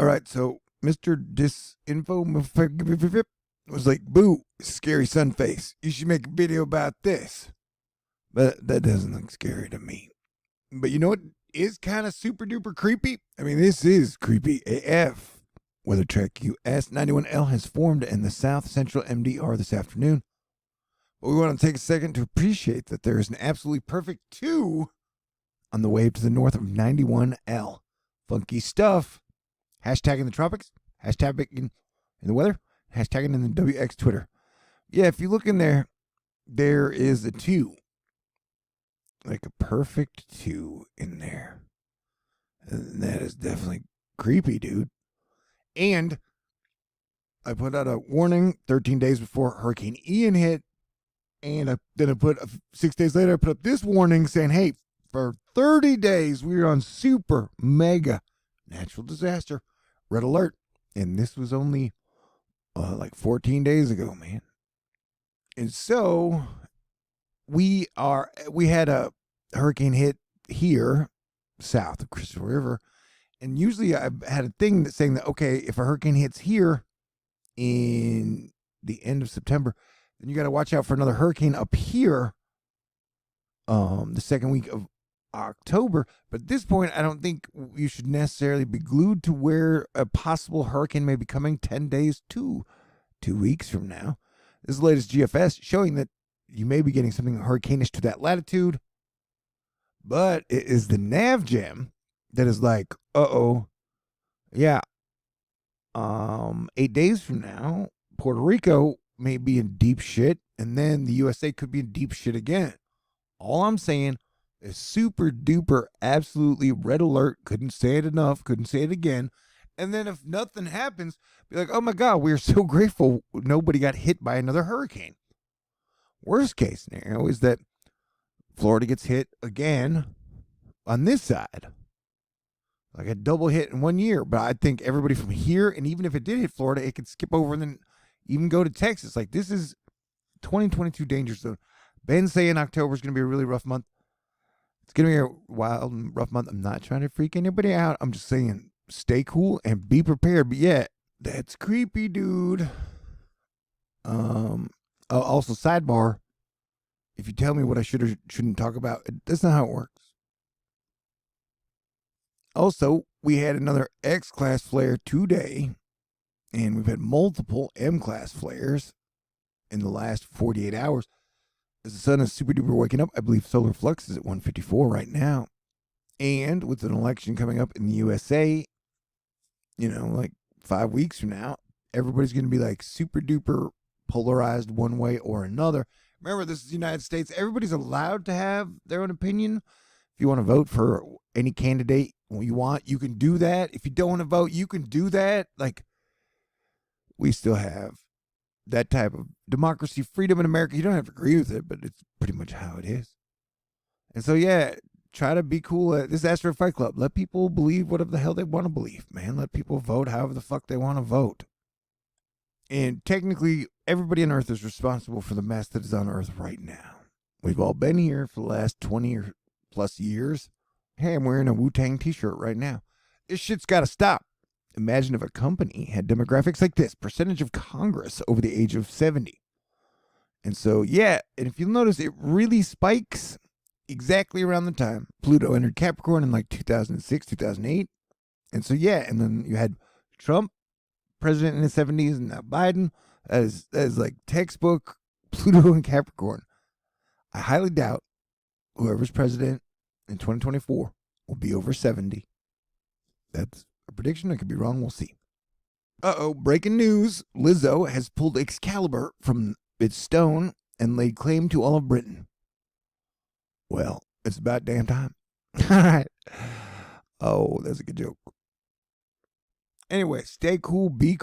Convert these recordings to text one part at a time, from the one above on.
All right, so Mr. Disinfo was like, boo, scary sun face. You should make a video about this. But that doesn't look scary to me. But you know what is kind of super duper creepy? I mean, this is creepy AF. Weather Track US91L has formed in the South Central MDR this afternoon. But we want to take a second to appreciate that there is an absolutely perfect 2 on the wave to the north of 91L. Funky stuff. Hashtag in the tropics, hashtag in the weather, hashtagging in the WX Twitter. Yeah, if you look in there, there is a 2. Like a perfect 2 in there. And that is definitely creepy, dude. And I put out a warning 13 days before Hurricane Ian hit. And then I put 6 days later, I put up this warning saying, hey, for 30 days, we are on super mega natural disaster red alert. And this was only like 14 days ago, man. And so we had a hurricane hit here south of Crystal River. And usually I've had a thing that's saying that, okay, if a hurricane hits here in the end of September, then you got to watch out for another hurricane up here the second week of October. But at this point, I don't think you should necessarily be glued to where a possible hurricane may be coming 10 days to 2 weeks from now. This is the latest GFS showing that you may be getting something hurricane-ish to that latitude. But it is the nav jam that is like, yeah, 8 days from now, Puerto Rico may be in deep shit, and then the USA could be in deep shit again. All I'm saying is super duper, absolutely red alert. Couldn't say it enough. Couldn't say it again. And then if nothing happens, be like, oh my God, we're so grateful nobody got hit by another hurricane. Worst case scenario is that Florida gets hit again on this side. Like a double hit in 1 year. But I think everybody from here, and even if it did hit Florida, it could skip over and then even go to Texas. Like, this is 2022 danger zone. Ben's saying October is going to be a really rough month. It's going to be a wild and rough month. I'm not trying to freak anybody out. I'm just saying stay cool and be prepared. But yeah, that's creepy, dude. Also, sidebar, if you tell me what I should or shouldn't talk about, that's not how it works. Also, we had another X-class flare today, and we've had multiple M-class flares in the last 48 hours. As the sun is super duper waking up, I believe solar flux is at 154 right now. And with an election coming up in the USA, like 5 weeks from now, everybody's going to be like super duper polarized one way or another. Remember, this is the United States. Everybody's allowed to have their own opinion. If you want to vote for any candidate you want, you can do that. If you don't want to vote, you can do that. Like, we still have that type of democracy, freedom in America. You don't have to agree with it, but it's pretty much how it is. And so, yeah, try to be cool. This is Astro Fight Club. Let people believe whatever the hell they want to believe, man. Let people vote however the fuck they want to vote. And technically, everybody on Earth is responsible for the mess that is on Earth right now. We've all been here for the last 20 or plus years. Hey, I'm wearing a Wu-Tang t-shirt right now. This shit's got to stop. Imagine if a company had demographics like this. Percentage of Congress over the age of 70. And so, yeah, and if you'll notice, it really spikes exactly around the time Pluto entered Capricorn in like 2006, 2008. And so, yeah, and then you had Trump, president in his 70s, and now Biden. That is like textbook Pluto and Capricorn. I highly doubt whoever's president in 2024 will be over 70. That's a prediction. I could be wrong. We'll see. Breaking news. Lizzo has pulled Excalibur from its stone and laid claim to all of Britain. Well, it's about damn time. All right. Oh, that's a good joke. Anyway, stay cool, be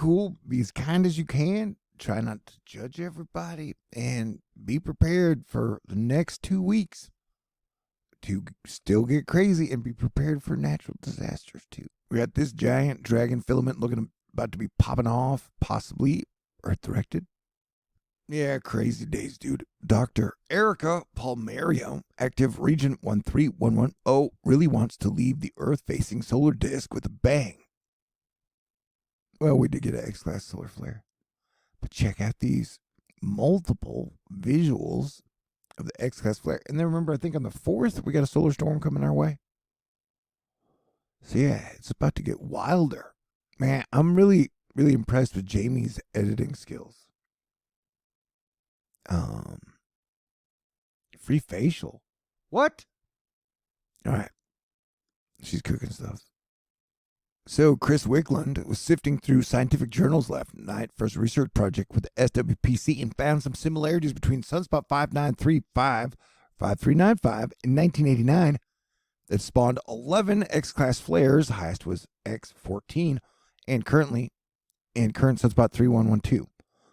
as kind as you can. Try not to judge everybody, and be prepared for the next 2 weeks to still get crazy, and be prepared for natural disasters too. We got this giant dragon filament looking about to be popping off, possibly Earth directed. Yeah, crazy days, dude. Dr. Erica Palmario, active Region 13110, really wants to leave the Earth-facing solar disk with a bang. Well, we did get an X-class solar flare. But check out these multiple visuals of the X-class flare. And then remember, I think on the 4th, we got a solar storm coming our way. So yeah, it's about to get wilder. Man, I'm really, really impressed with Jamie's editing skills. Free facial. What? All right. She's cooking stuff. So Chris Wickland was sifting through scientific journals last night for his research project with the SWPC and found some similarities between sunspot 5935, 5395 in 1989 that spawned 11 X-class flares. The highest was X14, and current sunspot 3112.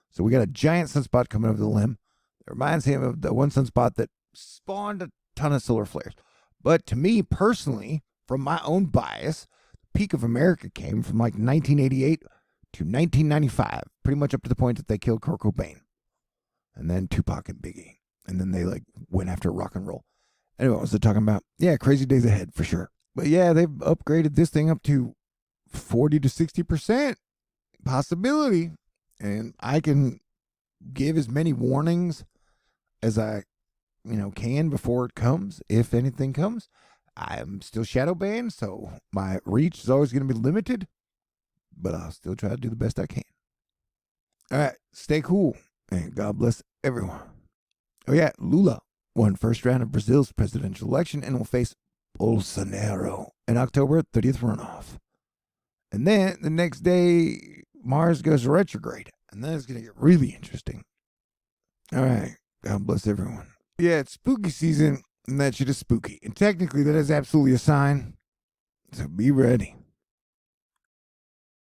So we got a giant sunspot coming over the limb. It reminds him of the one sunspot that spawned a ton of solar flares. But to me personally, from my own bias, the peak of America came from like 1988 to 1995, pretty much up to the point that they killed Kurt Cobain, and then Tupac and Biggie, and then they like went after rock and roll. Anyway, what was I talking about? Yeah, crazy days ahead for sure. But yeah, they've upgraded this thing up to 40 to 60% possibility, and I can give as many warnings as I can before it comes, if anything comes. I'm still shadow banned, so my reach is always going to be limited, but I'll still try to do the best I can. All right, stay cool, and God bless everyone. Oh yeah, Lula won first round of Brazil's presidential election and will face Bolsonaro in October 30th runoff. And then the next day, Mars goes retrograde, and then it's going to get really interesting. All right, God bless everyone. Yeah, it's spooky season, and that shit is spooky. And technically, that is absolutely a sign. So be ready.